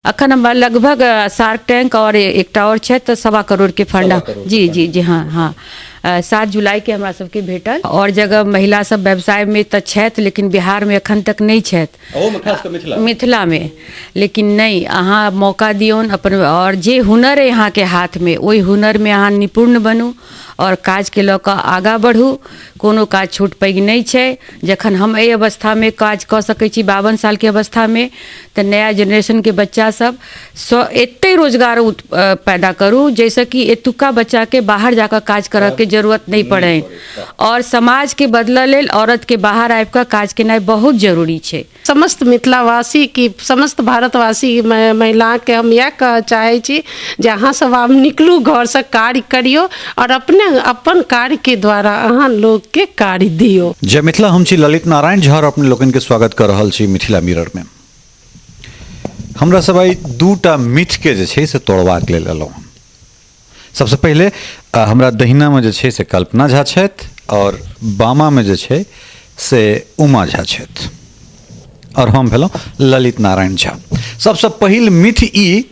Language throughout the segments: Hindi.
अखन हम लगभग शार्क टैंक और एकटा और छै तऽ 1.25 करोड़ के फंड जी जी जी हाँ हाँ 7 जुलाई के हमरा सबके भेटल और जगह महिला सब व्यवसाय में तऽ छथि लेकिन बिहार में अखन तक नहीं छथि मिथिला में लेकिन नहीं अहाँ मौका दियौन अपन और जे हुनर है यहाँ के हाथ में ओहि हुनर में अहाँ निपुण बनू और काज के लऽ कऽ आगाँ बढ़ू कोनो काज छोट पैघ नहीं छै जखन हम एहि अवस्था में काज कऽ सकै छी 52 साल के अवस्था में तऽ नया जनरेशन के बच्चा सब एते रोजगार पैदा करू जैसे कि एतुका बच्चा के बाहर जाकर काज करऽ के जरूरत नहीं पड़े और समाज के बदला लेल औरत के बाहर आबि कऽ काज केनाइ बहुत जरूरी छै। समस्त मिथिलावासी की समस्त भारतवासी महिला के हम यह कह चाहे छी जे अहाँ सब आब निकलू घर से कार्य करियो और अपने अपन कार्य के द्वारा अहाँ लोग के कार्य दियो। जय मिथिला, हम छी ललित नारायण झा और अपने लोगन के स्वागत कर रहल छी मिथिला मिरर में। हमरा सब आई दूटा मिथ के जे छै से तोड़बाक लेल एलहुँ। सबसे पहले हमरा दहिना में जे छै से कल्पना झा छथि और बामा में जे छै से उमा झा छथि और हम भेलहुँ ललित नारायण झा। सबसे पहिल मिथ ई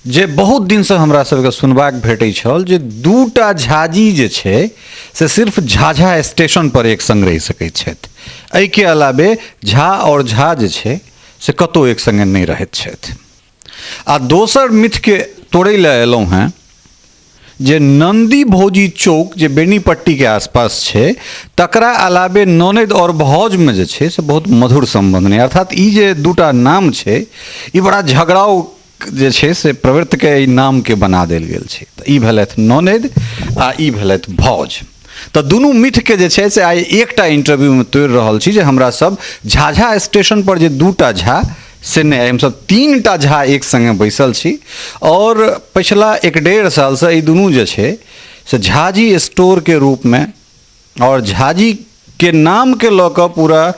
जे बहुत दिन से हमरा सबके सुनबाक भेटै छल जे दूटा झाजी जे छै से सिर्फ झाझा स्टेशन पर एक संग रहि सकैत छथि, एहि के अलावे झा और झा जे छै से कतौ एक संगे नहीं रहैत छथि। आ दोसर मिथ के तोड़ै लए एलहुँ हैं जे नंदी भौजी चौक जे बेनीपट्टी के आसपास छै तकरा अलावे ननद और भौज में जे छै से बहुत मधुर संबंध नहीं, अर्थात ई जे दूटा नाम छै ई बड़ा झगड़ाओ जे छै से प्रवृत्ति के ई नाम के बना देल गेल छै। तऽ ई भेलथि ननद आ ई भेलथि भौज। तऽ दुनू मिथ के जे छै से आइ एकटा इंटरव्यू में तोड़ि रहल छी जे हमरा सब झाझा स्टेशन पर जे दूटा झा से नहीं, हम सब 3टा झा एक संगे बैसल छी और पिछला 1.5 साल से ई दुनू जे छै से झाजी स्टोर के रूप में और झाजी के नाम के लऽ कऽ पूरा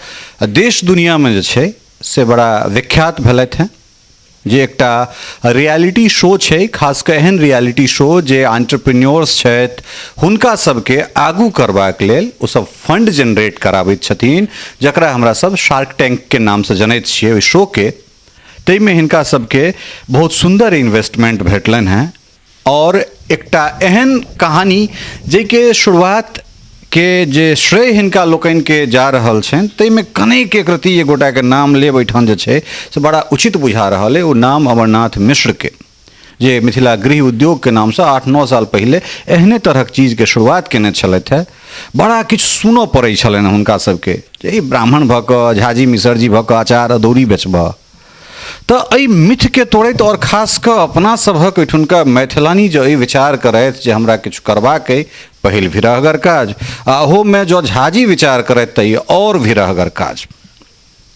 देश दुनिया में जे छै से बड़ा विख्यात भेलथि हैं। जे एकटा रियलिटी शो छै, खास कऽ एहन रियलिटी शो जे एंटरप्रेन्योर्स छथि हुनका सबके आगू करबाक लेल ओ सब फंड जनरेट कराबैत छथिन, जकरा हमरा सब शार्क टैंक के नाम से जनैत छियै। ओहि शो के ताहिमे हिनका सबके बहुत सुंदर इन्वेस्टमेंट भेटलनि हैं और एकटा एहन कहानी जेके शुरुआत के जे श्रेय हिनका लोकनि के जा रहल छनि ताहिमे कनेक एक रति एक गोटा के नाम लेब एहिठाम जे छै से बड़ा उचित बुझा रहल है। ओ नाम अमरनाथ मिश्र के, जे मिथिला गृह उद्योग के नाम से 8-9 साल पहले एहने तरहक चीज के शुरुआत केने छलथि है। बड़ा किछु सुनऽ पड़ै छलनि हुनका सबके जे ई ब्राह्मण भऽ कऽ झाजी मिसरजी भऽ कऽ अचार अदौरी बेचबह। तऽ एहि मिथ के तोड़ैत और खास कऽ अपना सभक ओहिठुनका मैथिलानी जो ई विचार करथि जे हमरा किछु करबाक अइ पहिल विरहगर काज आ ओहोमे जो झाजी विचार करथि तऽ और विरहगर काज।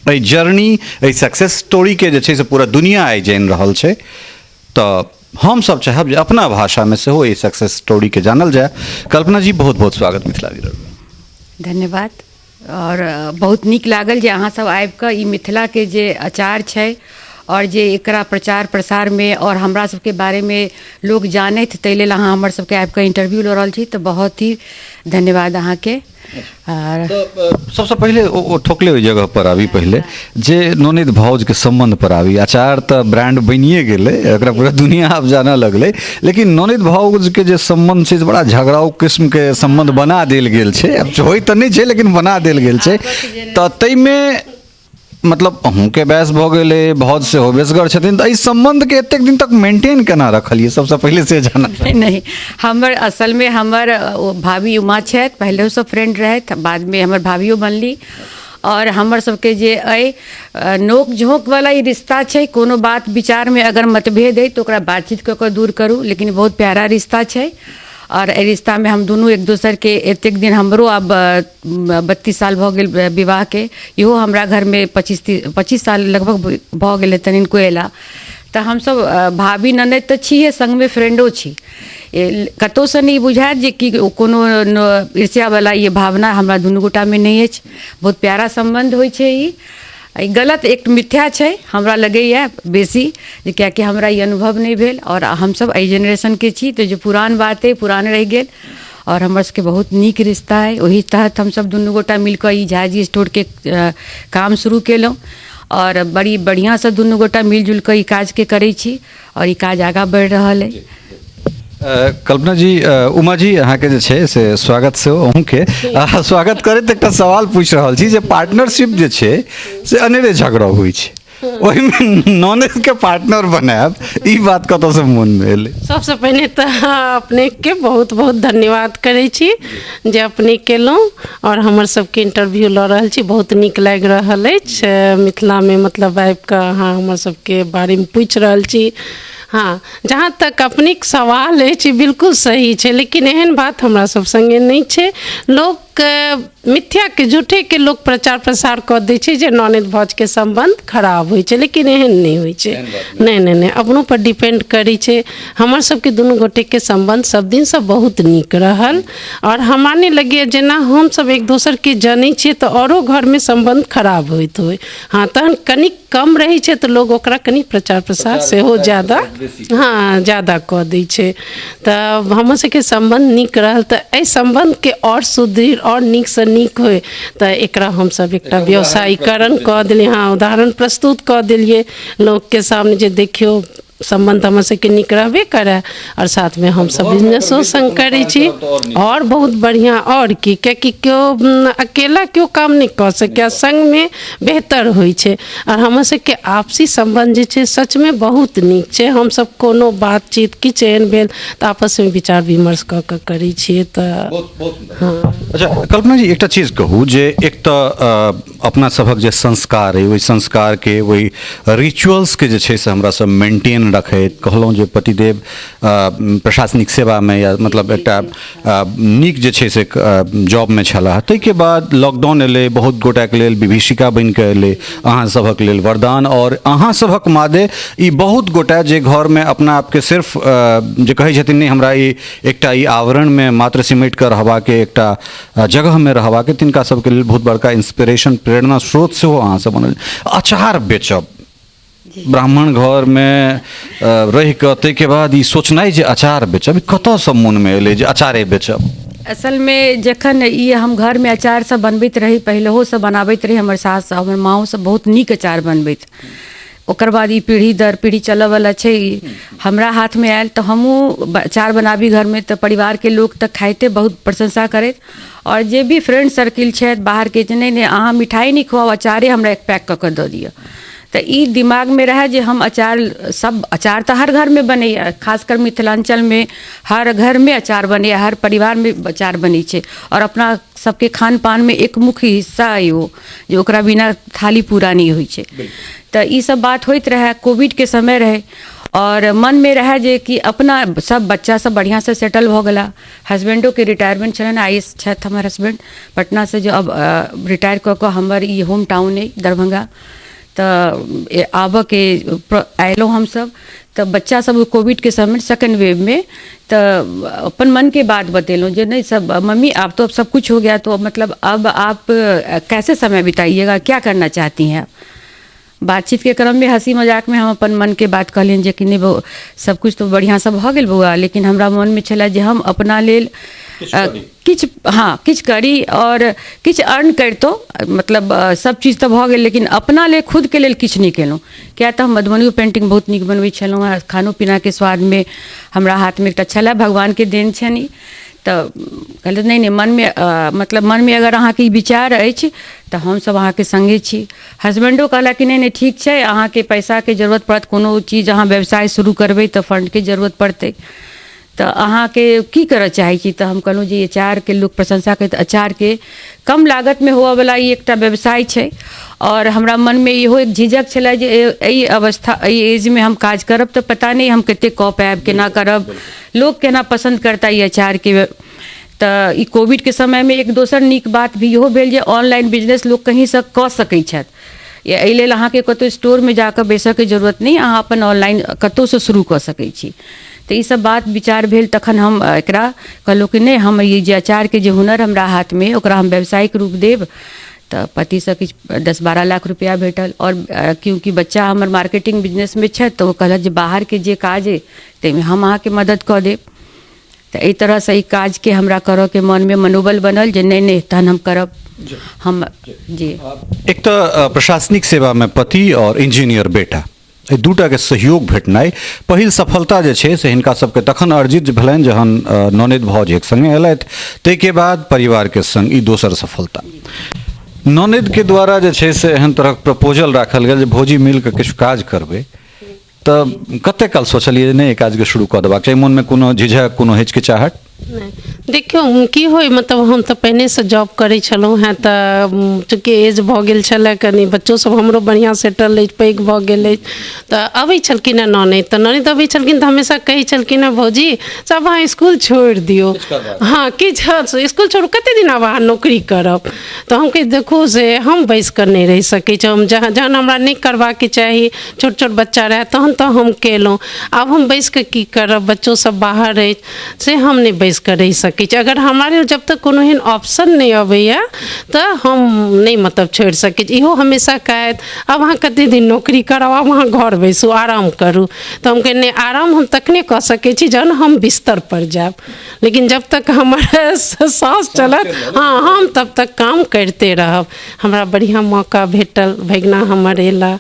एहि जर्नी एहि सक्सेस स्टोरी के जे छै से पूरा दुनिया आइ जानि रहल छै। तऽ हम सब चाहब जे अपना भाषा में सेहो एहि सक्सेस स्टोरी के जानल जाए। कल्पना जी, बहुत बहुत स्वागत मिथिला मिरर में। धन्यवाद और बहुत नीक लागल जे अहाँ सब आबि कऽ ई मिथिला के जे अचार छै और जे एकरा प्रचार प्रसार में और हमरा सबके बारे में लोग जानैत ताहि लेल अहाँ हमर सबके आबि कऽ इंटरव्यू लऽ रहल छी तऽ बहुत ही धन्यवाद अहाँ के। सबसे पहले ओ ठोकले ओहि जगह पर आबी, पहले जे ननद भौज के संबंध पर आबी। अचार तऽ ब्रांड बनिए गेलै, एकरा पूरा दुनिया आब जानऽ लगलै, लेकिन ननद भौज के जे संबंध छै बड़ा झगड़ाऊ किस्म के संबंध बना देल गेल छै। अब होय तऽ नहीं छै लेकिन बना देल गेल छै। तऽ ताहिमे मतलब अहूँ के बहस भऽ गेलै, भौज से होबेसगर छथिन, तऽ इस संबंध के एतेक दिन तक मेंटेन केना रखलिए? सबसे पहले से जाना। नहीं, हमर असल में हमर भाभी उमा छथि, पहले से फ्रेंड रहथि, बाद में हमर भाभियो बनली और हमर सबके जे अइ नोक झोंक वाला ई रिश्ता छै। कोनो बात विचार में अगर मतभेद है तो ओकरा बातचीत कऽ कऽ दूर करू, लेकिन बहुत प्यारा रिश्ता छै और एहि रिश्ता में हम दुनू एक दोसर के एतेक दिन हमरो अब 32 साल भऽ गेल विवाह के, इहो हमरा घर में 25 साल लगभग भऽ गेल तनिन को एला। तऽ हमसब भाभी ननद तऽ छियै, संग में फ्रेंडो छी। कतौ से नहीं बुझायत जे कि कोनो ईर्ष्या वाला ये भावना हमरा दुनू गोटा में नहीं अछि। बहुत प्यारा संबंध होइ छै। ई गलत एक मिथ्या छै हमरा लगैए बेसी, जे कियाकि हमरा ई अनुभव नहीं भेल और हमसब एहि जेनरेशन के छी तो जो पुरान बात है पुरान रहि गेल और हमर सबके बहुत नीक रिश्ता है। वही तहत हम सब दुनू गोटा मिलकर ई झाजी स्टोर के काम शुरू केलहुँ और बड़ी बढ़िया से दुनू गोटा मिलजुल कऽ ई काज के करै छी और ई काज आगाँ बढ़ि रहल अइ। कल्पना जी, उमा जी, अहाँके जे छै से स्वागत से अहूँके स्वागत करैत एकटा सवाल पूछि रहल छी जे पार्टनरशिप जे छै से अनेरे झगड़ा होइ छै, ओहिमे नॉनेज के पार्टनर बनायब, ई बात कतऽसँ मोनमे एलै? सबसे पहिने तऽ अपने के बहुत बहुत धन्यवाद करै छी जे अपने केलहुँ और हमर सबके इंटरव्यू लऽ रहल छी। बहुत नीक लागि रहल अछि मिथिलामे, मतलब आबि कऽ अहाँ हमर सबके बारेमे पूछि रहल छी। हाँ, जहाँ तक अपनेक सवाल अछि बिल्कुल सही छै, लेकिन एहन बात हमरा सब संगे नहीं छै। लोग मिथ्या के झूठे के लोग प्रचार प्रसार कऽ दै छै जे ननद भौज के संबंध खराब होइ छै, लेकिन एहन नहीं होइ छै। नहीं, अपनों पर डिपेंड करै छै। हमर सबके दुनू गोटे के संबंध सब दिन से बहुत नीक रहल और हमरा नहीं लगैए जेना हम सब एक दोसर के जानै छियै तऽ औरो घर में संबंध खराब होइत होइ। हाँ, तहन कनिक कम रहै छै तऽ लोग ओकरा कनि प्रचार प्रसार सेहो ज्यादा ज़्यादा कऽ दै छै। तऽ हमर सबके संबंध नीक रहल तऽ एहि संबंध के और सुदृढ़ और नीक से नीक होय तऽ एकरा हम सब एकटा व्यवसायीकरण कऽ देलियै। हाँ, उदाहरण प्रस्तुत कऽ देलियै लोग के सामने जे देखियो संबंध हमर सबके नीक रहबे करे और साथ में हम सब बिजनेसो संग करै छी और बहुत बढ़िया। और की, कियाकि केओ अकेला केओ काम नहीं कऽ सकै, संग में बेहतर होइ छै। और हमर सबके आपसी संबंध जे छै सच में बहुत नीक छै। हम सब कोनो बातचीत किछु एहन भेल तऽ आपस में विचार विमर्श कऽ कऽ करै छियै। तऽ हाँ, अच्छा कल्पना जी, एकटा चीज कहू जे एक तऽ अपना सभक जे संस्कार अइ, ओहि संस्कार के, ओहि रिचुअल्स के जे छै से हमरा सब मेंटेन रखैत, कहलहुँ जे पतिदेव प्रशासनिक सेवा में या मतलब एकटा नीक जे छै से जॉब में छलाह, ताहिके बाद लॉकडाउन एलै, बहुत गोटाके लेल विभीषिका बनि कऽ एलै, अहाँ सभक लेल वरदान। और अहाँ सभक मादे ई बहुत गोटा जे घर में अपना आपके सिर्फ जे कहै छथिन नहि हमरा ई एकटा ई आवरण में मात्र सिमटि कऽ रहबाके, एकटा जगह में रहबाके, तिनका सबके लेल बहुत बड़का इंस्पिरेशन, प्रेरणा स्रोत सेहो अहाँ सब बनल। अचार बेचब ब्राह्मण घर में रहि कऽ, ताहिके बाद ई सोचनाइ जे अचार बेचब, ई कतऽसँ मोनमे एलै जे अचारे बेचब? असल में जखन ई हम घर में अचार सब बनबैत रही, पहिलहो सब बनाबैत रही, हमर सास हमर माँओ सब बहुत नीक अचार बनबैत। ओकर बाद ई पीढ़ी दर पीढ़ी चलऽ वाला छै, हमरा हाथ में आयल तऽ हमहूँ अचार बनाबी घर में, तऽ परिवार के लोग तऽ खाइते बहुत प्रशंसा करैत। और जे भी फ्रेंड सर्किल छथि बाहर के, नहीं अहाँ मिठाई नहीं खुआओ, अचारे हमरा एक पैक कऽ कऽ दऽ दिअ। तऽ ई दिमाग में रहे जे हम अचार, सब अचार तऽ हर घर में बनैया, खासकर मिथिलांचल में हर घर में अचार बनैया, हर परिवार में अचार बनै छै। और अपना सबके खान पान में एक मुख्य हिस्सा है वो, जो ओकरा बिना थाली पूरा नहीं होइ छै। तऽ ई सब बात होइत रहे, कोविड के समय रहे और मन में रहे जे कि अपना सब बच्चा सब बढ़िया से सेटल भऽ गेला। हस्बैंडो के रिटायरमेंट छलनि, आईएएस छथि हमर हस्बैंड पटना से, जो अब रिटायर कऽ कऽ हमर ई होम टाउन अइ दरभंगा। तऽ आबऽ के अयलहुँ हमसब, तऽ बच्चा सब कोविड के समय सेकेंड वेव में, तऽ अपन मन के बात बतेलहुँ जे नहीं सब मम्मी आप तो अब सब कुछ हो गया, तो मतलब अब आप कैसे समय बिताइएगा, क्या करना चाहती हैं आप? बातचीत के क्रम में हंसी मजाक में हम अपन मन के बात कहलियनि जे कि नहीं वो सब कुछ तो बढ़िया सब भऽ गेल बौआ, लेकिन हमरा मन में छलै जे हम अपना लेल किछु करी और किछु अर्न करितौ, मतलब सब चीज़ तऽ भऽ गेल, लेकिन अपना लेल खुद के लेल किछु नहीं केलहुँ। किया तऽ हम मधुबनी पेंटिंग बहुत नीक बनबै छलहुँ हेँ, खानो पीना के स्वाद में हमरा हाथ में एकटा छलै, भगवान के देन छनि। तऽ कहलथि नहीं मन में मतलब मन में अगर अहाँके ई विचार अछि तऽ हमसब अहाँके संगे छी। हस्बैंडो कहला कि नहीं ठीक छै, अहाँके पैसा के जरूरत पड़त, कोनो चीज अहाँ व्यवसाय शुरू करबै तऽ फंड के जरूरत पड़तै, तऽ अहाँके की करऽ चाहै छी? तऽ हम कहलहुँ जे अचार के लोग प्रशंसा करैत, अचार के कम लागत में होअ वाला ई एकटा व्यवसाय छै। और हमरा मन में इहो एक झिझक छलै जे एहि अवस्था, एहि एज में हम काज करब तऽ पता नहीं हम कते कऽ पायब, केना करब, लोग केना पसंद करता ई अचार के। तऽ ई कोविड के समय में एक दोसर नीक बात भी इहो भेल जे ऑनलाइन बिजनेस लोग कहीं से कऽ सकै छथि। एहि लेल अहाँके कतौ स्टोर में जाकर बेचऽ के जरूरत नहीं, अहाँ अपन ऑनलाइन कतौ से शुरू कऽ सकै छी। तऽ ई सब बात विचार भेल, तखन हम एकरा कहलहुँ कि नहीं हम ई जे अचार के जे हुनर हमरा हाथ में, ओकरा हम व्यावसायिक रूप देब। तऽ पतिसँ किछु 10-12 लाख रुपया भेटल। और क्योंकि बच्चा हमर मार्केटिंग बिजनेस में छथि तऽ ओ कहलथि जे बाहर के जे काज अइ ताहिमे हम अहाँके मदद कऽ देब। तो एहि तरह से ई काज के हमरा करऽ के मन में मनोबल बनल जे नहीं नहीं तहन हम करब। हम जी एक तो प्रशासनिक सेवा में पति और इंजीनियर बेटा एहि दूटा के सहयोग भेटनाइ पहिल सफलता जे छै से हिनका सबके तखन अर्जित भेलनि जहन ननद भौज एक संगे एलथि, ताहिके बाद परिवार के संग ई दोसर सफलता। ननद के द्वारा जे छै से एहन तरहक प्रपोजल राखल गेल जे भौजी मिल के किछु काज करबै, तऽ कते काल सोचलिए जे नहि काज के शुरू कऽ देबाक चाही, मन में कोनो झिझक कोनो हिचकिचाहट? नहीं देखियो की होय, मतलब हम तो पहले से जॉब करै छलहुँ हैं, तऽ चूँकि एज भऽ गेल छलै कनि, बच्चो सब हमरो बढ़िआँ सेटल अछि, पैघ भऽ गेल अछि, तऽ अबै छलखिन हैं ननद, तऽ ननद अबै छलखिन तऽ हमेशा कहै छलखिन हैं भौजी सब अहाँ इसकुल छोड़ि दियौ, हाँ किछु इसकुल छोड़ू, कते दिन आब अहाँ नौकरी करब। तऽ हम कही देखू से हम बैस कऽ नहि रहि सकै छी, हम जहन हमरा नहि करबाक चाही, छोट छोट बच्चा रहै तहन तऽ हम केलहुँ, आब हम बैस कऽ की करब, बच्चो सब बाहर अछि से हम नहि बैस कऽ रहि सकै छी। अगर हमारे जब तक कोनो एहन ऑप्शन नहीं अबैया तऽ हम नहीं मतलब छोड़ि सकै छी। इहो हमेशा कहैत अब अहाँ कते दिन नौकरी करब, अब अहाँ घर बैसू आराम करू, तऽ हम कहै आराम हम तखने कऽ सकै छी जहन हम बिस्तर पर जायब, लेकिन जब तक हमर साँस चलत हाँ हम तब तक काम करिते रहब। हमरा बढ़िआँ मौका भेटल, भगिना हमर एला,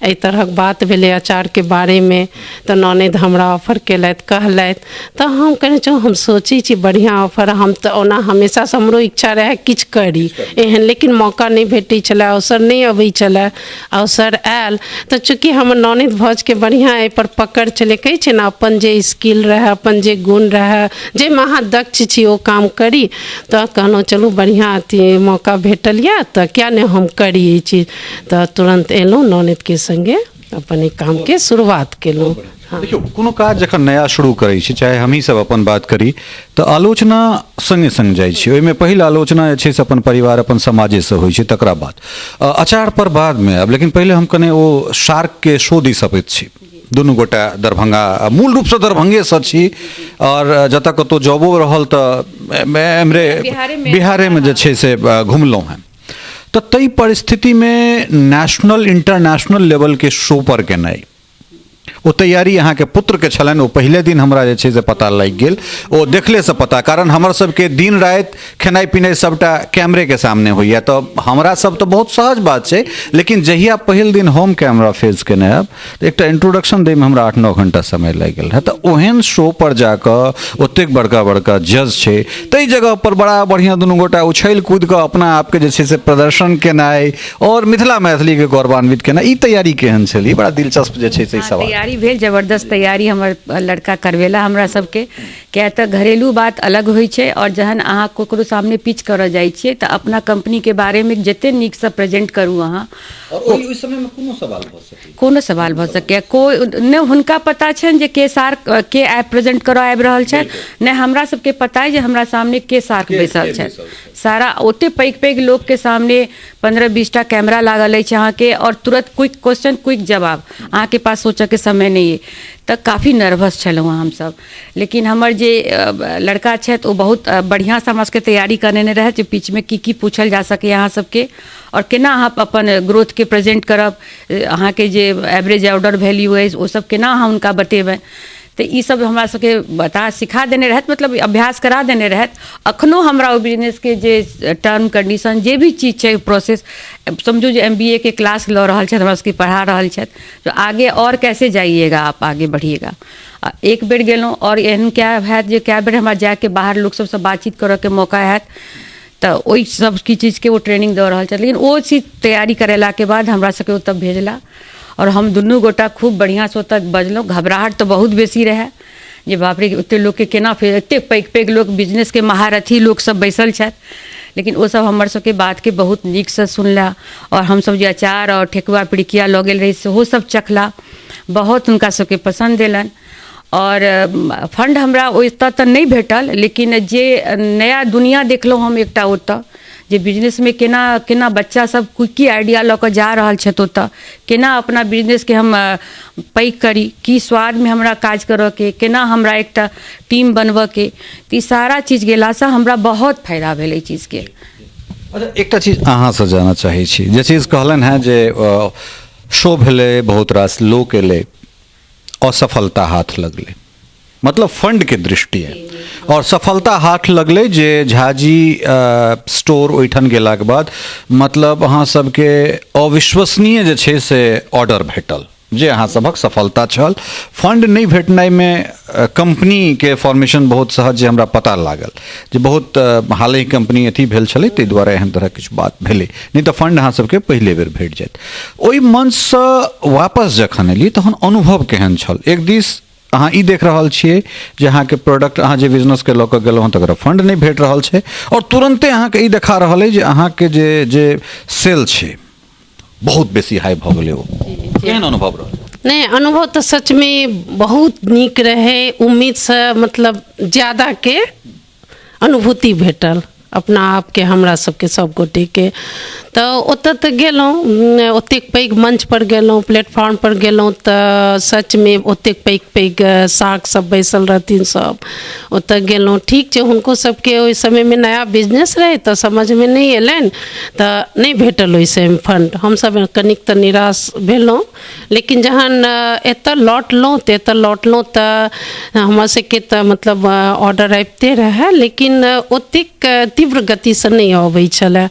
एहि तरहक बात भेलै अचार के बारे में, तऽ ननद हमरा ऑफर केलथि कहलथि, तऽ हम कहै छी हम सोचै छी बढ़िआँ ऑफर, हम तऽ ओना हमेशा से हमरो इच्छा रहै किछु करी एहन, लेकिन मौका नहीं भेटै छलै, अवसर नहीं अबै छलै, अवसर आयल तऽ चूँकि हमर ननद भौज के बढ़िआँ एहि पर पकड़ छलै, कहै छै ने अपन जे स्किल रहै, अपन जे गुण रहै, जाहिमे अहाँ दक्ष छी ओ काम करी, तऽ कहलहुँ चलू बढ़िआँ अथी मौका भेटल यऽ तऽ क्या नहि हम करी ई चीज, तऽ तुरंत एलहुँ ननद के संगे अपन ई काम के शुरुआत केलहुँ। देखियो कोनो काज जखन नया शुरू करै छी, चाहे हमही सब अपन बात करी, तऽ आलोचना संगे संग जाइ छै, ओहिमे पहिल आलोचना जे छै से अपन परिवार अपन समाजे से होइ छै, तकरा बाद अचार पर बाद में आब, लेकिन पहिले हम कने ओ शार्क के शो दिस अबैत छी। दुनू गोटा दरभंगा, मूल रूप से दरभंगे से छी, और जतऽ कतौ जॉबो रहल तऽ एमरे बिहारे में जे छै से घुमलहुँ हैं, तऽ ताहि परिस्थिति में नेशनल इंटरनेशनल लेवल के शो पर केनाइ, ओ तैयारी अहाँ के पुत्र के छलनि, ओ पहले दिन हमरा जे छै से पता लागि गेल, ओ देखले से पता, कारण हमर सबके दिन राति खेनाइ पिनाइ सबटा कैमरे के सामने होइया, तो हमरा सब तो बहुत सहज बात छै, लेकिन जहिया पहिल दिन हम कैमरा फेस केने आब तऽ एकटा इंट्रोडक्शन दै में हमरा 8-9 घंटा समय लागि गेल है, तऽ ओहन शो पर जाकऽ ओतेक बड़का बड़का जज छै, ताहि जगह पर बड़ा बढ़िया दुनू गोटा उछल कूद कऽ अपना आपके जे छै से प्रदर्शन केनाइ और मिथिला मैथिली के गौरवान्वित केनाइ, ई तैयारी केहन छलै? बड़ा दिलचस्प जे छै से सवाल। तैयारी भेल, जबरदस्त तैयारी हमर लड़का करवेला हमरा सबके, किया तऽ घरेलू बात अलग होइ छै, और जहन अहाँ ककरो सामने पिच करऽ जाइ छियै तऽ अपना कंपनी के बारे में जते नीक से प्रेजेंट करू अहाँ, और ओहि समय में कोनो सवाल भऽ सकै, कोनो सवाल भऽ सकै, कोई ने हुनका पता छनि जे के सार के ऐप प्रेजेंट करऽ आबि रहल छथि, ने हमरा सबके पता है जे हमरा सामने के सार बैसल छथि, सारा ओते पैघ पैघ लोग के सामने 15-20टा कैमरा लागल अछि अहाँ के, और तुरंत क्विक क्वेश्चन क्विक जवाब, अहाँ के पास सोचऽ के समय नहीं है, तऽ काफ़ी नर्वस छलहुँ हम सब। लेकिन हमर जे लड़का छथि ओ बहुत बढ़िआँ से हमरा सबके तैयारी करने रहै, जे बीच में की पूछल जा सके अहाँ सबके, और केना अहाँ अपन ग्रोथ के प्रेजेंट करब, अहाँ के जे एवरेज ऑर्डर वैल्यू है ओ सब केना अहाँ हुनका बतेबै, तो ई सब हमरा सबके बता सिखा देने रहत, मतलब अभ्यास करा देने रहत। अखनो हमरा ओ बिजनेस के जे टर्म कंडीशन जे भी चीज छै प्रोसेस, समझू जे MBA के क्लास लऽ रहल छथि, हमरा सबके पढ़ा रहल छथि, तो आगे और कैसे जाइएगा आप, आगे बढ़िएगा। एक बेर गेलहुँ और एहन क्या हैत जे कए बेर हमरा जाके बाहर लोग सबसँ बातचीत करऽ के मौका हैत, तऽ ओहि सब की चीज के वो ट्रेनिंग दऽ रहल छथि, लेकिन ओ चीज तैयारी करेला के बाद हमरा सबके ओतऽ भेजला, और हम दुनू गोटा खूब बढ़िया से ओतऽ बजलहुँ। घबराहट तो बहुत बेसी रहे, जे बाप रे ओते लोग के केना, फिर एते पैघ पैघ लोग बिजनेस के महारथी लोग सब बैसल छथि, लेकिन वो सब हमर सबके बात के बहुत नीक से सुनला, और हम सब जे अचार और ठेकुआ पिड़किया लऽ गेल रही सेहो सब चखला, बहुत हुनका सबके पसंद एलनि। और फंड हमरा ओतऽ तऽ नहीं भेटल, लेकिन जे नया दुनिया देखलहुँ हम एकटा ओतऽ, जे बिजनेस में केना केना बच्चा सब की आइडिया लऽ कऽ जा रहल छथि ओतऽ, केना अपना बिजनेस के हम पैघ करी, की स्वाद में हमरा काज करऽ के, केना हमरा एकटा टीम बनबऽ के, ई सारा चीज गेलासँ हमरा बहुत फायदा भेल एहि चीज के। अच्छा, एकटा चीज अहाँ से जानऽ चाहै छी, जे चीज कहलनि हैं जे शो भेलै, बहुत रास लोक एलै, असफलता हाथ लगलै, मतलब फंड के दृष्टि है और सफलता हाथ लगले जे झाजी स्टोर ओइठन गेलाक बाद मतलब अहाँ सबके अविश्वसनीय जे छै से ऑर्डर भेटल जे अहाँ सबक सफलता छल। फंड नहीं भेटनाइ में कंपनी के फॉर्मेशन बहुत सहज जे हमरा पता लागल जे बहुत हाल ही कंपनी अथी भेल छलै ताहि दुआरे एहन तरह किछु बात भेलै, नहीं तो फंड अहाँ सबके पहले बेर भेट जायत। ओहि मंच से वापस जखन एलियै तहन अनुभव केहन छल? एक दिस अहाँ ई देख रहल छियै जे अहाँके प्रोडक्ट अहाँ जे बिजनेस के लऽ कऽ गेलहुँ तकरा फंड नहीं भेट रहल छै और तुरंते अहाँके ई देखा रहल अइ जे अहाँके जे सेल छै बहुत बेसी हाई भऽ गेलै। ओ केहन अनुभव रहल? नहीं, अनुभव तो सच में बहुत नीक रहे, उम्मीद से मतलब ज़्यादा के अनुभूति भेटल अपना आप के हमरा सबके सब गोटे के। तो ओतऽ तऽ गेलहुँ, ओतेक पैघ मंच पर गेलहुँ, प्लेटफॉर्म पर गेलहुँ तऽ सच में ओतेक पैघ पैघ साख सब बैसल रहथिन सब। ओतऽ गेलहुँ, ठीक छै हुनको सबके ओहि समय में नया बिजनेस रहे तऽ समझ में नहीं एलनि तऽ नहीं भेटल ओहि समय फंड। हमसब कनिक तऽ निराश भेलहुँ, लेकिन जहन एतऽ लौटलहुँ तऽ हमरा सबके तऽ मतलब ऑर्डर आबिते रहै, लेकिन ओतेक तीव्र गति से नहीं अबै छलै।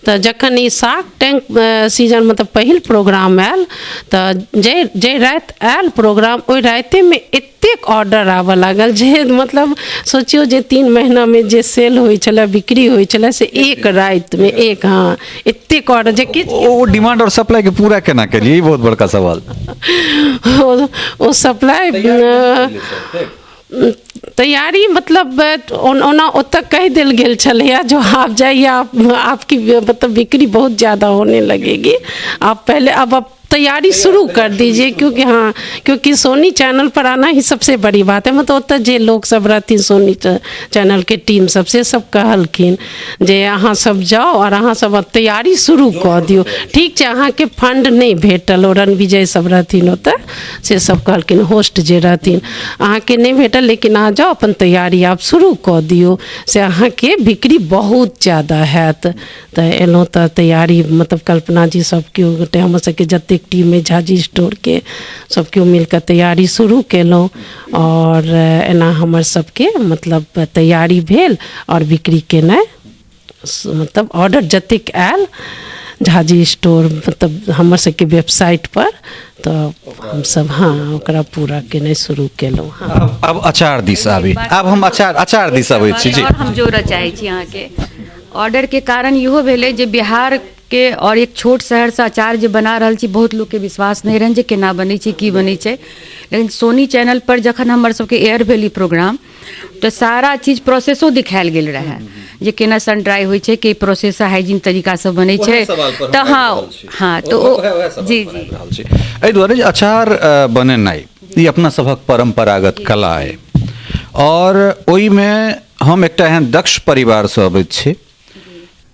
तऽ जखन ई शार्क टैंक सीजन मतलब पहिल प्रोग्राम आयल तऽ जे राति आयल प्रोग्राम, ओहि राति में एतेक ऑर्डर आबऽ लागल जे मतलब सोचियो जे 3 महीना में जे सेल होइ छलै, बिक्री होइ छलै से एक राति में एक, हाँ एतेक ऑर्डर जे कि ओ डिमांड और सप्लाई के पूरा केना केलिए, ई बहुत बड़का सवाल। ओ सप्लाई तैयारी मतलब ओना ओतऽ कह दिल गेल छलैया जो आप जाइए, आपकी मतलब बिक्री बहुत ज़्यादा होने लगेगी, आप पहले अब तैयारी शुरू कर दीजिए, क्योंकि हाँ क्योंकि सोनी चैनल पर आना ही सबसे बड़ी बात है। मतलब ओतऽ जे लोग सब रहथिन सोनी चैनल के टीम सबसे सब कहलखिन जे अहाँ सब जाओ और अहाँ सब तैयारी शुरू कऽ दियौ। ठीक छै, अहाँ के फंड नहीं भेटल, और रणविजय सब रहथिन ओतऽ से सब कहलखिन, होस्ट जे रहथिन अहाँ के नहीं भेटल, लेकिन अहाँ जाओ अपन तैयारी आप शुरू कऽ दियौ से अहाँ के बिक्री बहुत ज़्यादा हैत। तऽ एलहुँ तऽ तैयारी मतलब कल्पना जी सब केओ गोटे हमर सबके जतेक टीम में झाजी स्टोर के सब केओ मिलकर तैयारी शुरू केलहुँ और एना हमर सबके मतलब तैयारी भेल और बिक्री केनाइ मतलब ऑर्डर जतेक आयल झाजी स्टोर मतलब हमर सबके वेबसाइट पर, तो हम सब हाँ ओकरा पूरा केनाइ शुरू केलहुँ। हाँ अब अचार दिस आबी, अब हम अचार दिस आबै छी जी। और हम जोड़ऽ चाहै छी अहाँ के ऑर्डर के कारण इहो भेलै जे बिहार के और एक छोट शहर से अचार जे बना रहल छी, बहुत लोग के विश्वास नहीं रहन जे केना बनै छै की बनै छै, लेकिन सोनी चैनल पर जखन हमर सबके एयर भेल प्रोग्राम तो सारा चीज प्रोसेसो दिखायल गेल रहे जे केना सन ड्राई होइ छै, कि प्रोसेस हाइजीन तरीका से बनै छै। तो हाँ तो जी एहि दुआरे जे अचार बनेनाइ ई अपना सभक परंपरागत कला है और ओहि में हम एकटा एहन दक्ष परिवार से अबैत छी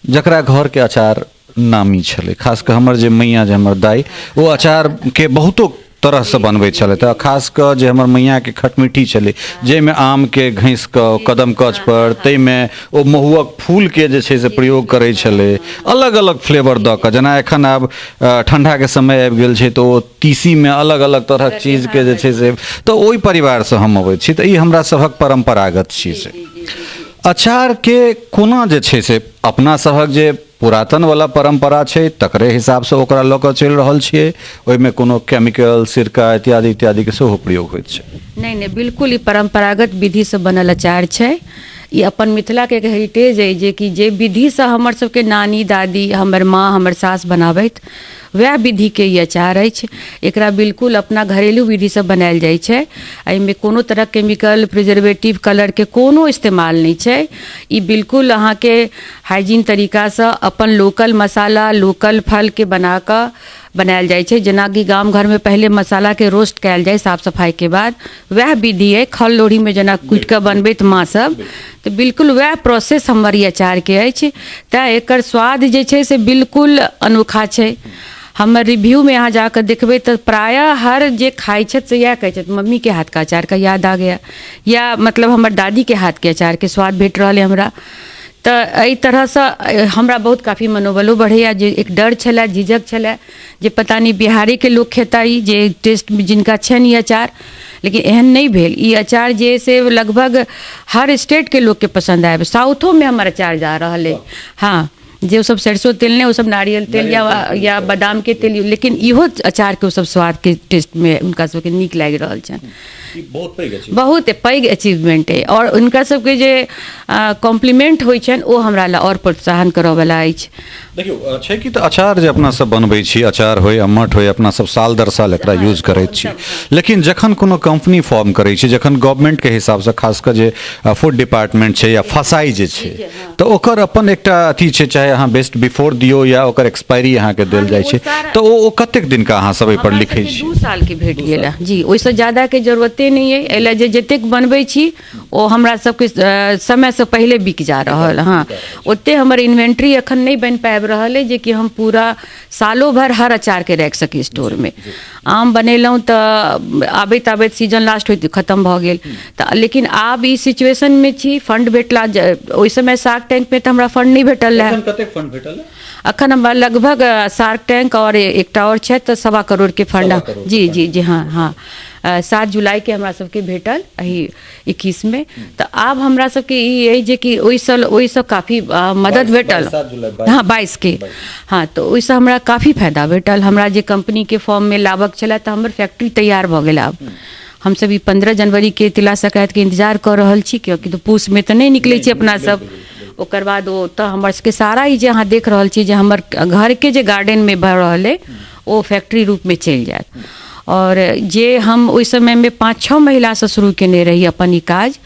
जकरा घर के अचार नामी छलै। खास कऽ हमर जे मैया जे हमर दाई वो अचार के बहुतो तरह से बनबै छलै, तऽ खास कऽ जे हमर मैया के खटमिट्ठी छलै जाहिमे आम के घैस कऽ कदम कच पर ताहिमे ओ महुअक फूल के जे छै से प्रयोग करै छलै, अलग अलग फ्लेवर दऽ कऽ। जेना एखन आब ठंडा के समय आबि गेल छै तऽ ओ तीसी में अलग अलग तरह चीज के जे छै से, तऽ ओहि परिवार से हम अबै छी, तऽ ई हमरा सभक परंपरागत चीज है। अचार के कोना जे छै से अपना सभक जे पुरातन वाला परंपरा छै तकरे हिसाब से ओकरा लऽ कऽ चलि रहल छियै, ओहिमे कोनो केमिकल सिरका इत्यादि इत्यादि के सेहो प्रयोग होइत छै? नहीं, बिल्कुल ई परंपरागत विधि से बनल अचार छै। ई अपन मिथिला के एक हेरिटेज है जे कि जे विधि से हमर सबके नानी दादी हमर माँ हमर सास बनाबैत वह विधि के ई अचार अछि। एकरा बिल्कुल अपना घरेलू विधि से बनायल जाइ छै, एहिमे कोनो तरह केमिकल प्रिजर्वेटिव कलर के कोनो इस्तेमाल नहीं छै। ई बिल्कुल अहाँ के हाइजीन तरीका से अपन लोकल मसाला लोकल फल के बना कऽ बनायल जाइ छै। जेना कि गाम घर में पहले मसाला के रोस्ट कयल जाय साफ सफाई के बाद, वह विधि है खल लोढ़ी में जेना कुटि कऽ बनबैत माँ सब, तो बिल्कुल वह प्रोसेस हमर ई अचार के अछि। तैं एकर स्वाद जे छै से बिल्कुल अनोखा छै। हमर रिव्यू में अहाँ जाकर देखबै तो प्रायः हर जे खाइ छथि से इएह कहै छथि मम्मी के हाथ का अचार का याद आ गया, या मतलब हमर दादी के हाथ के अचार के स्वाद भेट रहल है हमरा। तो एहि तरह से हमरा बहुत काफ़ी मनोबलो बढ़ैया। जे एक डर छलै झिझक छलै जे पता नहीं बिहारी के लोग खेता ई जे टेस्ट जिनका छनि ई अचार, लेकिन एहन नहीं भेल। ई अचार जे से लगभग हर स्टेट के लोग के पसंद आए। साउथो में हमारा अचार जा रहा है। हाँ, जो सब सरसों तेल ने वो सब नारियल तेल या बादाम के तेल, लेकिन इहो अचार के वो सब स्वाद के टेस्ट में उनका सबके नीक लागि रहल छन। बहुत पैघ अचीवमेंट है और उनका सबके जे कॉम्प्लीमेंट होइ छन ओ हमरा ला और प्रोत्साहन करऽ वाला अछि। देखियो छै कि तऽ अचार जे अपना सब बनबै छी, अचार होय अम्मट होय, अपना सब साल दर साल एकरा यूज करैत छी। लेकिन जखन कोनो कंपनी फॉर्म करै छी, जखन गवर्नमेंट के हिसाब से खासकर जे फूड डिपार्टमेंट छै या फसाई जे छै, तऽ ओकर अपन एकटा अथी छै, चाहे अहाँ बेस्ट बिफोर दियो या ओकर एक्सपायरी अहाँ के देल जाइ छै, तऽ ओ कतेक दिन का अहाँ सब एहि पर लिखै छी? 2 साल के भेट गेल जी। ओइसे ज्यादा के जरूरते नहीं है। एला जे जतेक बनबै छी ओ हमरा सबके समय से पहले बिक जा रहल। हाँ, ओते हमर इन्वेंट्री अखन नहीं बन पाबि रहल है जे कि हम पूरा सालों भर हर अचार के रख सकी स्टोर में। आम बनेलहुँ तऽ आबैत आबैत सीजन लास्ट होइत खत्म भऽ गेल। तऽ लेकिन आब ई सिचुएशन में छी, फंड भेटला। ओहि समय शार्क टैंक में तऽ हमरा फंड नहीं भेटल है। कतेक फंड भेटल है? अखन हमरा लगभग शार्क टैंक और एकटा और छै तऽ 1.25 करोड़ के फंड। जी हाँ हाँ। 7 जुलाई के हमरा सबके भेटल एही 21 में। तऽ आब हमरा सबके ई है जे कि ओहिसँ काफ़ी मदद भेटल। हाँ, 22 के। हाँ, तो ओहिसँ हमरा काफ़ी फायदा भेटल। हमरा जे कंपनी के फॉर्म में लाबक छलै तऽ हमर फैक्ट्री तैयार भऽ गेल। आब हम सब ई 15 जनवरी के तिला संक्रांति के इंतजार कर रहल छी, क्योंकि तो पूस में तऽ नहीं निकलै छी अपना सब। ओकर बाद ओ तऽ हमर सबके सारा ई जे अहाँ देख रहल छी जे हमर घर के जे गार्डन में भऽ रहल है ओ फैक्ट्री रूप में चलि जायत। और जे हम ओहि समय में 5-6 महिला से शुरू केने रही अपन ई काज,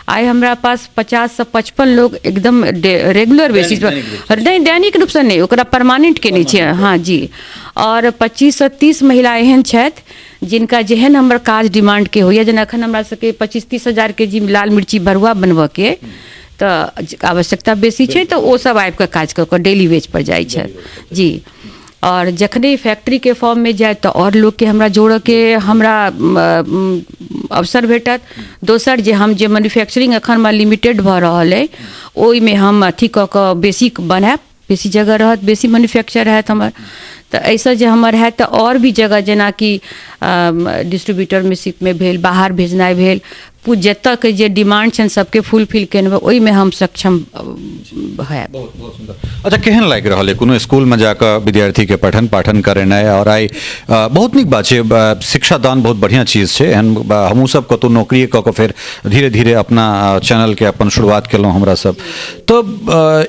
आइ हमरा पास 50 से 55 लोग एकदम रेगुलर बेसिस पर, नहीं दैनिक रूप से नहीं, ओकरा परमानेंट के नीचे। हाँ जी। और 25 से 30 महिला एहन छथि जिनका जेहन हमर काज डिमांड के होइए। जेना एखन हमरा सबके 25-30 हजार के जी लाल मिर्ची भरुआ बनबऽ के तऽ आवश्यकता बेसी छै, तऽ ओ सब आबि कऽ काज कऽ कऽ डेली वेज पर जाइ छथि जी। और जखने फैक्ट्री के फॉर्म में जाए तो और लोग के हमरा जोड़ के हमरा अवसर भेटत। दोसर जे हम जे मैन्युफैक्चरिंग अखन में लिमिटेड भऽ रहल है, ओहि में हम अथी कऽ कऽ बेसी बनाएब, बेसी जगह रहत, बेसी मैन्युफैक्चर हैत हमर। तऽ ऐसा जे हमर है तऽ और भी जगह जेना कि डिस्ट्रीब्यूटरशिप में भेल, बाहर भेजनाइ भेल, जतऽ के जे डिमांड छनि सबके फुलफिल केने ओहि में हम सक्षम है। बहुत सुंदर। अच्छा, केहन लागि रहल है कोनो स्कूल में जाकर विद्यार्थी के पठन पाठन करेनाइ? और आई बहुत नीक बात छै, शिक्षादान बहुत बढ़िया चीज छै। एहन हमहूँ सब कतौ नौकरी कऽ के फिर धीरे धीरे अपना चैनल के अपन शुरुआत केलहुँ हमरा सब। तो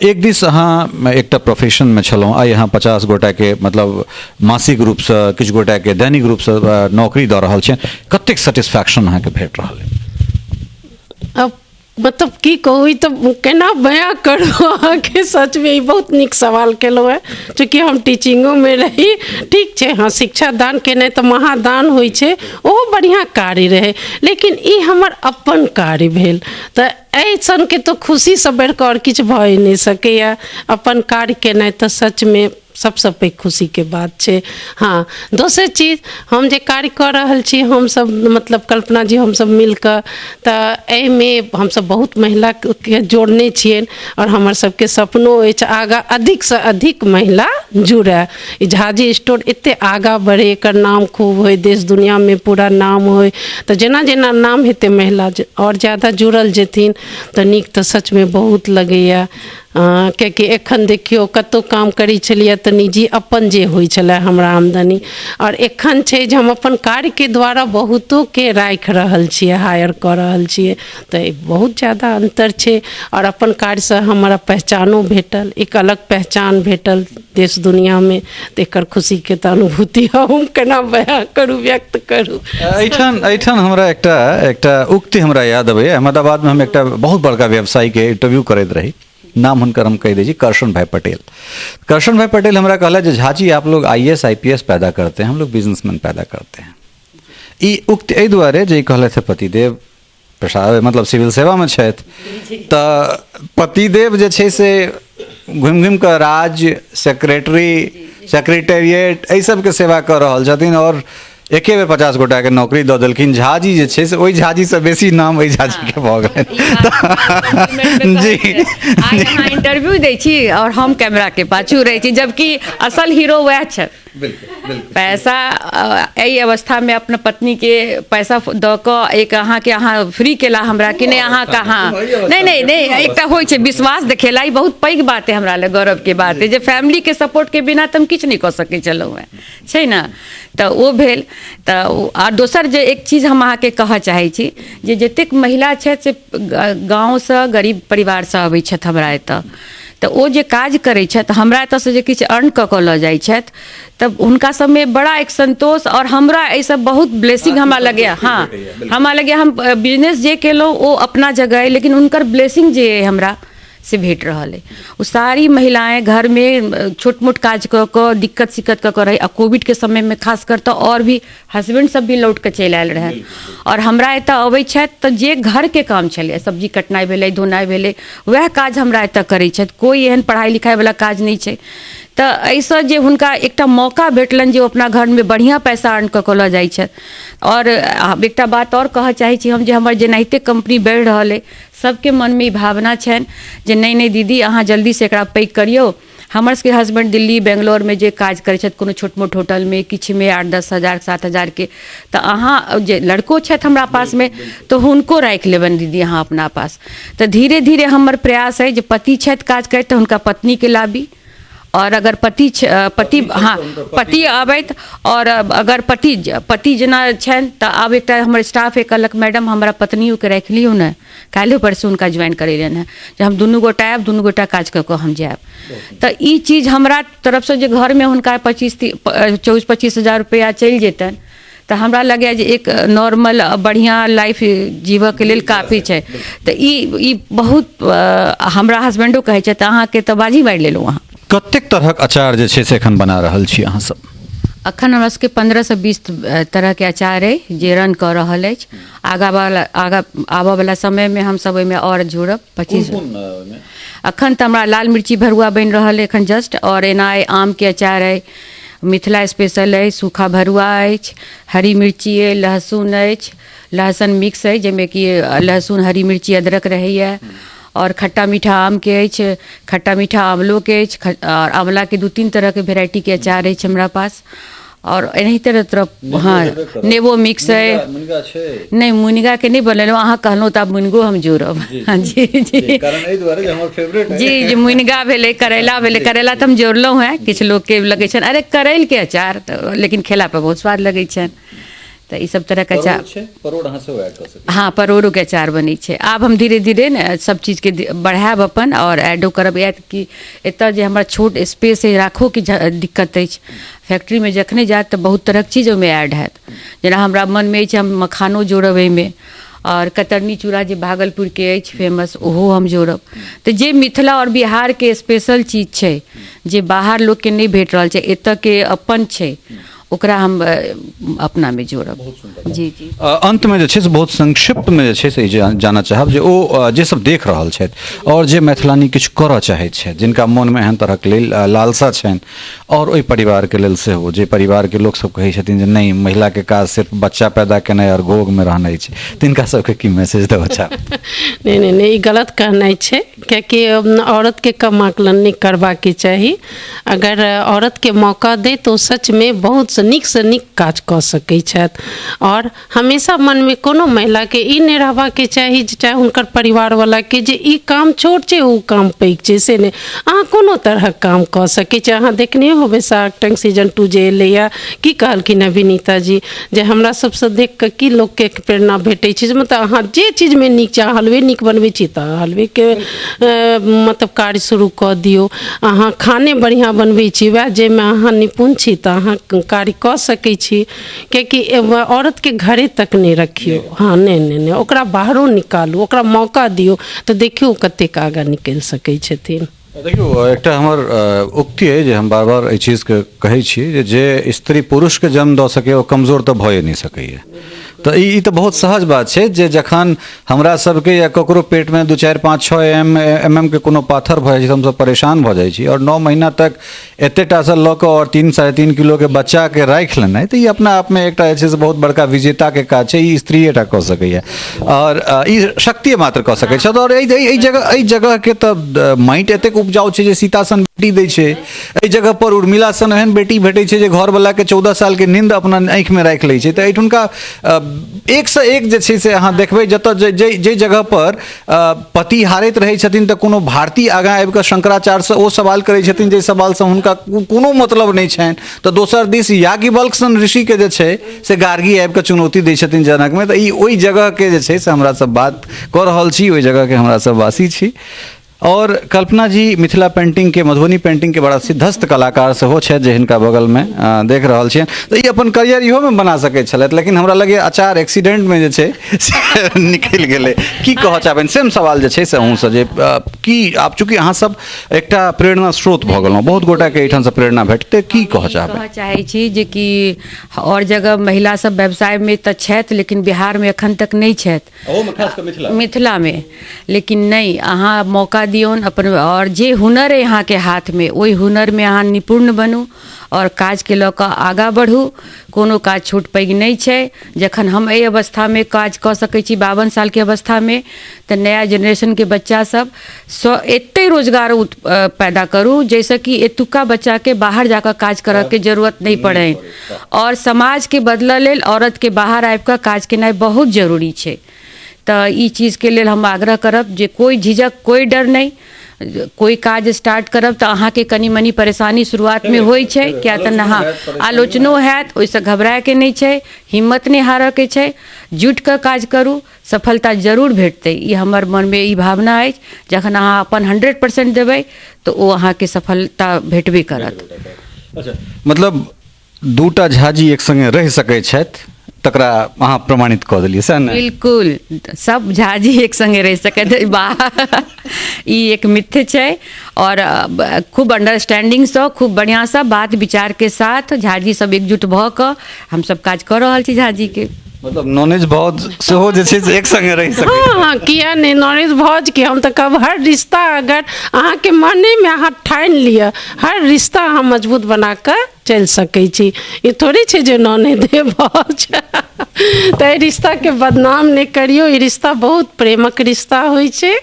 एक दिस अहाँ एकटा प्रोफेशन में छलहुँ, आई अहाँ 50 गोटा के मतलब मासिक रूप से, किछु गोटा के दैनिक रूप से नौकरी दऽ रहल छियनि। कतेक सेटिस्फैक्शन अहाँके भेट रहल है? अब मतलब की कहू, तो केना बयां करू अहाँके। सच में ई बहुत नीक सवाल केलहुँ है, चूँकि हम टीचिंगो में रही। ठीक छै, हाँ, शिक्षा दान केनाइ तऽ महादान होइ छै, ओहो बढ़िया कार्य रहे, लेकिन ई हमर अपन कार्य भेल। तऽ ऐसन के तो खुशी से बढ़ कर और किछु भऽ नहीं सकैया। अपन कार्य केनाइ तऽ सच में सबसे पैघ खुशी के बात छै। हाँ, दोसर चीज हम जे कार्य कर रहल छी, हम सब मतलब कल्पना जी हम सब मिलकर, तऽ एहिमे हम सब बहुत महिला के जोड़ने छियनि और हमर सबके सपनो अछि आगा अधिक से अधिक महिला जुड़े। ई झाजी स्टोर एते आगा बढ़े, एकर नाम खूब होय, देश दुनिया में पूरा नाम होय। तऽ जेना जेना नाम हेतै महिला और ज़्यादा जुड़ल जेथिन तऽ नीक। तऽ सच में बहुत लगैया, कियाकि एखन देखियो कतौ काम करै छलिए तऽ निजी अपन जे होइ छलै हमरा आमदनी, और एखन छै जे हम अपन कार्य के द्वारा बहुतों के राखि रहल छियै, हायर कऽ रहल छियै। तऽ बहुत ज़्यादा अंतर छै और अपन कार्य से हमारा पहचानो भेटल, एक अलग पहचान भेटल देश दुनिया में। तऽ एकर खुशी के तऽ अनुभूति हम केना बयां करू, व्यक्त करू। एहिठाम हमरा एकटा उक्ति हमरा याद अबै। अहमदाबाद में हम एकटा बहुत बड़का व्यवसायी के इंटरव्यू करैत रही, नाम हुनकर हम कह दीजिए, करशन भाई पटेल। करशन भाई पटेल हमरा कहला जे झाजी आप लोग IAS IPS पैदा करते हैं, हम लोग बिजनेसमैन पैदा करते हैं। ई उक्त एहि दुआरे जे कहले थे पतिदेव प्रसाद मतलब सिविल सेवा में छथि, तऽ पतिदेव जे छै से घुमि घुमि कऽ राज्य सेक्रेटेरिएट एहि सबके सेवा कऽ रहल छथिन और एके बेर 50 गोटा के नौकरी दऽ देलखिन। झाजी जे छै से ओहि झाजी से बेसी नाम ओहि झाजी के भऽ गेल। जी, आज अहाँ इंटरव्यू दै छी और हम कैमरा के पाछू रहै छी, जबकि असल हीरो वएह छै। पैसा एहि अवस्था में अपना पत्नी के पैसा दऽ कऽ एक अहाँ के अहाँ फ्री केला हमरा कि नहीं अहाँ कहाँ नहीं एकटा होइ छै विश्वास देखेला ई बहुत पैघ बात है हमरा ले गौरव के बात है जे फैमिली के सपोर्ट के बिना तऽ हम किछु नहीं कऽ सकै छलहुँ हैं छै ना तऽ ओ भेल तऽ आ दोसर जे एक चीज हम अहाँके कहऽ चाहै छी जे जतेक महिला छथि से गाँवसँ गरीब परिवारसँ अबै छथि हमरा एतऽ तऽ ओ जे काज करै छथि हमरा एतऽसँ जे किछु अर्न कऽ कऽ लऽ जाइ छथि तब हुनका सबमे बड़ा एक संतोष और हमरा एहिसँ बहुत ब्लेसिंग हमरा लगैए हाँ हमरा लगैए हम बिजनेस जे केलहुँ ओ अपना जगह अइ लेकिन हुनकर ब्लेसिंग जे अइ हमरा से भेट रहल है वो सारी महिलाएं घर में छोट मोट काज कऽ कऽ दिक्कत सिक्कत कऽ कऽ रही आ कोविड के समय में खास कर तऽ और भी हस्बैंड सब भी लौट कऽ चलि आयल रहे और हमरा एतऽ अबै छथि तऽ जे घर के काम छलै सब्जी कटनाइ भेलै धोनाइ भेलै वएह काज हमरा एतऽ करै छथि कोई एहन पढ़ाई लिखाई वाला काज नहीं छै तऽ एहिसँ जे हुनका एकटा मौका भेटलनि जे ओ अपना घरमे बढ़िआँ पैसा अर्न कऽ कऽ लऽ जाइ छथि और एकटा बात और कहऽ चाहै छी हम जे हमर जेनाहिते कंपनी बढ़ि रहल अइ सबके मनमे ई भावना छनि जे नहीं दीदी अहाँ जल्दी से एकरा पैघ करियौ हमर सबके हस्बैंड दिल्ली बेंगलोरमे जे काज करै छथि कोनो छोट मोट होटलमे किछुमे 8-10 हज़ार 7 हज़ार के तऽ अहाँ जे लड़को छथि हमरा पासमे तऽ हुनको राखि लेबनि दीदी अहाँ अपना पास तऽ धीरे धीरे हमर प्रयास अइ जे पति छथि काज करैत तऽ हुनका पत्नीके लाबी और अगर पति हाँ पति आबैत और अगर पति जेना छनि तऽ आब एकटा हमर स्टाफ कहलक मैडम हमरा पत्नियोके राखि लियौ ने काल्हि परसू हुनका ज्वाइन करेलियनि हैं जे हम दुनू गोटा आयब दुनू गोटा काज कऽ कऽ हम जायब तऽ ई चीज हमरा तरफसँ जे घरमे हुनका 24-25 हज़ार रुपैआ चलि जेतनि तऽ हमरा लगैए जे एक नॉर्मल बढ़िआँ लाइफ जीवऽके लेल काफी छै तऽ ई बहुत हमरा हस्बैंडो कहै छथि अहाँके तऽ बाजी मारि लेलहुँ अहाँ कतेक तरहक अचार जे छै से एखन बना रहल छी अहाँ सब अखन हमरा सबके 15 से 20 तरहके अचार अइ जे रन कऽ रहल अछि आबऽवला समयमे हमसब ओहिमे आओर जोड़ब 25 अखन तऽ हमरा लाल मिर्ची भरुआ बनि रहल अइ एखन जस्ट और एना अइ आमके अचार अइ मिथिला स्पेशल अइ सूखा भरुआ अछि हरी मिर्ची अइ लहसुन अछि लहसुन मिक्स अइ जाहिमे कि लहसुन हरी मिर्ची अदरक रहैए और खट्टा मीठा आम के अछि खट्टा मीठा आंवलो के अछि और आंवला के 2-3 तरह के वेराइटी के अचार अछि हमरा पास और एनाही तरह हाँ नेबो मिक्स है नहीं मुनगा के नहीं बनेलहुँ अहाँ कहलहुँ तऽ आब मुनगो हम जोड़ब हाँ जी जी मुनगा भेलै करैला भेलै करैला तऽ हम जोड़लहुँ हैं किछु लोकके लगै छनि अरे करैलके अचार तऽ लेकिन खेला पर बहुत स्वाद लगै छनि तऽ ई सब तरह के अचार परोड़ अहाँ सेहो ऐड कऽ सकै हाँ परोड़ो के अचार बनै छै आब हम धीरे धीरे ने सब चीज के बढ़ायब अपन और ऐडो करब या कि एतऽ जे हमरा छोट स्पेस है राखो के दिक्कत अछि फैक्ट्री में जखने जायत तऽ बहुत तरहक चीज ओहिमे ऐड हैत जेना हमरा मनमे अछि हम मखानो जोड़ब एहिमे और कतरनी चूड़ा जे भागलपुर के अछि फेमस ओहो हम जोड़ब तऽ जे मिथिला और बिहार के स्पेशल चीज छै जे बाहर लोग के नहीं भेट रहल छै एतऽ के अपन छै ओकरा हम अपना में जोड़ब जी जी अंत में जे छै से बहुत संक्षिप्त में जे छै से जानना चाहब जे ओ जे सब देख रहल छथि और जे मैथिलानी किछु करऽ चाहैत छथि जिनका मन में एहन तरहक लेल लालसा छनि और ओहि परिवार के लेल सेहो जे परिवार के लोक सब कहै छथिन जे नहीं महिला के काज सिर्फ बच्चा पैदा केनाइ और गोग में रहनाइ छै तिनका सबके की मैसेज देबऽ चाहब नहीं ई गलत कहनाइ छै कियाकि औरत के कम आकलन नहीं करबाक चाही अगर औरत के मौका दे तो सच में बहुत नीक से नीक काज कऽ सकै छथि और हमेशा मन में कोनो महिला के ई नहीं रहबाक चाही चाहे हुनकर परिवार वाला के जे ई काम छोट छै ओ काम पैघ छै से नहीं अहाँ कोनो तरहक काम कऽ सकै छी अहाँ देखने होबै शार्क टैंक सीजन 2 जे एलैया की कहलखिन है विनीता जी जे हमरा सबसँ देख कऽ की लोक के प्रेरणा भेटै छै मतलब अहाँ जे चीज में नीक छै अहाँ हलवे नीक बनबै छी तऽ हलवे के मतलब कार्य शुरू कऽ दियौ अहाँ खाने बढ़िआँ बनबै छी वएह जाहिमे अहाँ निपुण छी तऽ अहाँ कार्य कऽ सकै छी कियाकि औरत के घरे तक नहीं रखियो हाँ नहीं ओकरा बाहरो निकालू ओकरा मौका दियौ तऽ देखियौ कतेक आगाँ निकलि सकै छथिन देखियौ एकटा हमर उक्ति है जे हम बार बार एहि चीज के कहै छी जे स्त्री पुरुष के जन्म दऽ सकै ओ कमजोर तऽ भए नहीं सकैए तो ई तो बहुत सहज बात है जे जखन हमरा सबके या ककरो पेट में 2 4 5 6 mm के कोनो पाथर भऽ जाइ छै हम सब परेशान भऽ जाइ छी और 9 महीना तक एतेटा सँ लऽ कऽ और 3 3.5 किलो के बच्चा के राखि लेनाइ तो ई अपना आप में एकटा जे छै से बहुत बड़का विजेता के काज छै। ई स्त्रीएटा कऽ सकैया और ई शक्ति मात्र कऽ सकै छै। और एहि जगह के तो माटि एतेक उपजाऊ छै जे सीता सन बेटी दै छै। एहि जगह पर उर्मिला सन एहन बेटी भेटै छै जे घरवला के 14 साल के नींद अपना आँखि में राखि लै छै। तो एहिठुनका एक से एक जे छै से अहाँ देखबै जतऽ जे जगह पर पति हारैत रहै छथिन तऽ कोनो भारती आगाँ आबि कऽ शंकराचार्य से ओ सवाल करै छथिन जे सवाल से हुनका कोनो मतलब नहीं छनि। तो दोसर दिस याज्ञवल्क्य सन ऋषि के जे छै से गार्गी आबि कऽ चुनौती दै छथिन जनक में। तो ई ओहि जगह के जे छै से हमरा सब बात कऽ रहल छी, ओहि जगह के हमरा सब वासी छी। और कल्पना जी मिथिला पेंटिंग के मधुबनी पेंटिंग के बड़ा सिद्धस्त कलाकार सेहो छथि जे हिनका बगल में देख रहल छियनि। तो ई अपन करियर इहो में बना सकैत छलथि लेकिन हमरा लगे अचार एक्सीडेंट में जे छै से निकलि गेलै। की कहऽ चाहबनि सेम सवाल जे छै से अहूँसँ जे की आब चूँकि अहाँ सब एकटा प्रेरणा स्रोत भऽ गेलहुँ, बहुत गोटा के एहिठाम से प्रेरणा भेटतै, की कहऽ चाहबै? कहऽ चाहै छी जे कि और जगह महिला सब व्यवसाय में तऽ छथि लेकिन बिहार में एखन तक नहीं छथि, मिथिला में। लेकिन नहीं, अहाँ मौका दियौन अपन, और जे हुनर है यहाँ के हाथ में ओहि हुनर में अहाँ निपुण बनू और काज के लऽ कऽ आगाँ बढ़ू। कोनो काज छोट पैघ नहीं छै। जखन हम एहि अवस्था में काज कऽ सकै छी 52 साल के अवस्था में, तऽ नया जनरेशन के बच्चा सब एते रोजगार पैदा करू जैसे कि एतुका बच्चा के बाहर जाकर काज करऽ के जरूरत नहीं पड़े। और समाज के बदलऽ लेल औरत के बाहर आबि कऽ काज केनाइ बहुत जरूरी छै। तो ई चीज़ के लेल हम आग्रह करब जे कोई झिझक, कोई डर नहीं। कोई काज स्टार्ट करब तऽ अहाँके कनी मनी परेशानी शुरुआत में होइ छै, क्या तऽ नहा आलोचनो हैत, ओहिसँ घबराए के नहीं छै, हिम्मत नहीं हारऽ के छै, जुट कऽ काज करू, सफलता जरूर भेटतै। ई हमर मन में ई भावना अछि। जखन अहाँ अपन 100% देबै तऽ ओ अहाँके सफलता भेटबे करत। अच्छा, मतलब दूटा झाजी एक संगे रहि सकै छथि तकरा अहाँ प्रमाणित कऽ देलियै सएह ने? बिल्कुल, सब झाजी एक संगे रह सकत ई एक मिथ्य छै। और खूब अंडरस्टैंडिंग से, खूब बढ़िया से बात विचार के साथ झाजी सब एकजुट भऽ कऽ हम सब काज कऽ रहल छी झाजी के। मतलब नॉलेज भौज सेहो जे छै से एक संगे रहि सकै। हाँ, किया नहीं, नॉलेज भौज के हम तो कब हर रिश्ता अगर अहाँ के मने में अहाँ ठानि लिअ, हर रिश्ता अहाँ मजबूत बना कऽ चलि सकै छी। ये थोड़ी छै जे नॉलेज भौज तो रिश्ता के बदनाम नहीं करियो। ये रिश्ता बहुत प्रेमक रिश्ता होइ छै।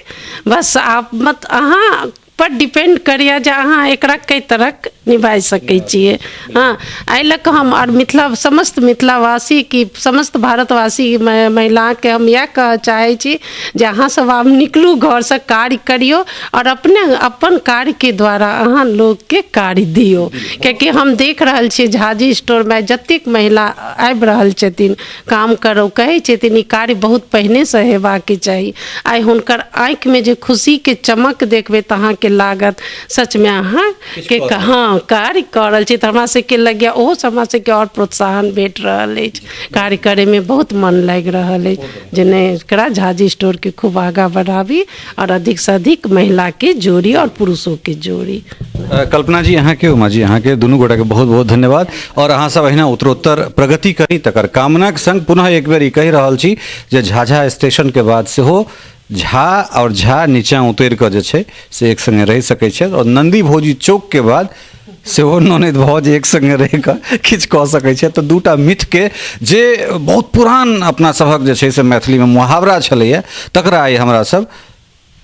बस आप मत अहाँ पर डिपेंड करिए जे अहाँ एकरा कई तरह निभा सकै छियै। हाँ, एहि लऽ कऽ हम और मिथिला समस्त मिथिलावासी की समस्त भारतवासी महिला के हम यह कहऽ चाहै छी जे अहाँ सब आब निकलू घर से, कार्य करियो और अपन कार्य के द्वारा अहाँ लोग के कार्य दियो। क्योंकि हम देख रहल छियै झाजी स्टोर में जतेक महिला आबि रहल छथिन काम करो कहै छथिन, ई कार्य बहुत पहिने से हेबाक के चाही। आइ हुनकर आँखि में जे खुशी के चमक देखबै तऽ अहाँ के लागत सच में अहाँ के हाँ कार्य कऽ रहल छी। तऽ हमरा सबके लगे ओहो हमरा सबके और प्रोत्साहन भेट रहल अछि, कार्य करे में बहुत मन लागि रहल अछि जे नहीं एकरा झाजी स्टोर के खूब आगाँ बढ़ाबी और अधिक से अधिक महिला के जोड़ी और पुरुषों के जोड़ी। कल्पना जी अहाँ के, उमा जी अहाँ के, दुनू गोटा के बहुत बहुत धन्यवाद। और अहाँ सब अहिना उत्तरोत्तर प्रगति करी तकर कामनाक संग पुनः एक बेर ई कहि रहल छी जे झाझा स्टेशन के बाद सेहो झा और झा नीचा उतर कऽ जे छै से एक संगे रहि सकै छै। और नंदी भोजी चौक के बाद सेहो ननद भौज एक संगे रहि कऽ किछु कऽ सकै छै। तऽ दूटा मिथ के जे बहुत पुरान अपना सभक जे छै से मैथिली में मुहावरा छलैया तकरा आइ हमरा सब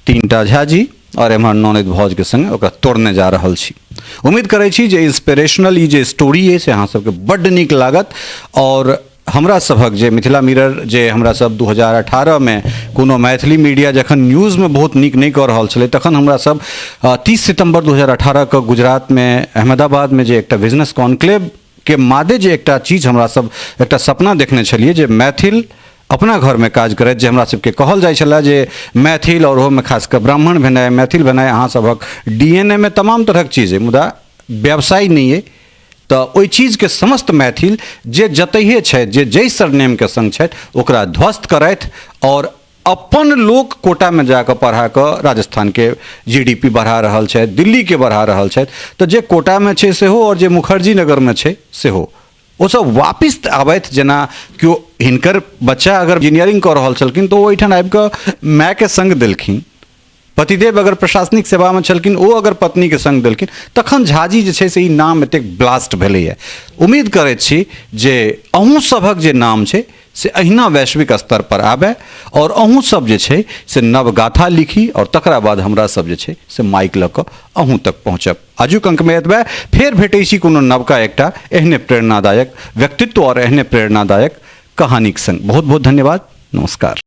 3टा झाजी और एम्हर ननद भौज के संगे ओकरा तोड़ने जा रहल छी। उम्मीद करै छी जे इंस्पिरेशनल ई जे स्टोरी है से अहाँ सबके बड्ड नीक लागत। और हमरा सभक जे मिथिला मिरर जे हमरा सब 2018 में कोनो मैथिली मीडिया जखन न्यूज़ में बहुत नीक नहीं कऽ रहल छलै तखन हमरा सब 30 सितंबर 2018 के गुजरात में अहमदाबाद में जे एकटा बिजनेस कॉन्क्लेव के मादे जे एकटा चीज हमरा सब एकटा सपना देखने छलिए जे मैथिल अपना घर में काज करैत, जे हमरा सबके कहल जाइ छलै जे मैथिल और ओहो में खासकर ब्राह्मण भेनाइ, मैथिल भेनाइ अहाँ सभक DNA में तमाम तरहक चीज है, मुदा व्यवसाय नहीं है। तो ओहि चीज के समस्त मैथिल जे जतहिए छै, जे जै सरनेम के संग छै ओकरा ध्वस्त करथि और अपन लोक कोटा में जाकर पढ़ा कर राजस्थान के GDP बढ़ा रहल छथि, दिल्ली के बढ़ा रहल छथि। तो जे कोटा में छै सेहो और जे मुखर्जी नगर में छै सेहो ओ सब वापिस आबैत जेना केओ हिनकर बच्चा अगर इंजीनियरिंग कऽ रहल छलखिन तऽ ओ ओहिठाम आबि कऽ मायके संग देलखिन, पतिदेव अगर प्रशासनिक सेवामे छलखिन ओ अगर पत्नीके संग देलखिन, तखन झाजी जे छै से ई नाम एतेक ब्लास्ट भेलैए। उम्मीद करैत छी जे अहूँ सभक जे नाम छै से अहिना वैश्विक स्तर पर आबे और अहूँ सब जे छै से नवगाथा लिखी और तकरा बाद हमरा सब जे छै से माइक लऽ कऽ अहूँ तक पहुँचब। आजुक अंकमे एतबे, फेर भेटै छी कोनो नवका एकटा एहने प्रेरणादायक व्यक्तित्व और एहने प्रेरणादायक कहानीक संग। बहुत बहुत धन्यवाद, नमस्कार।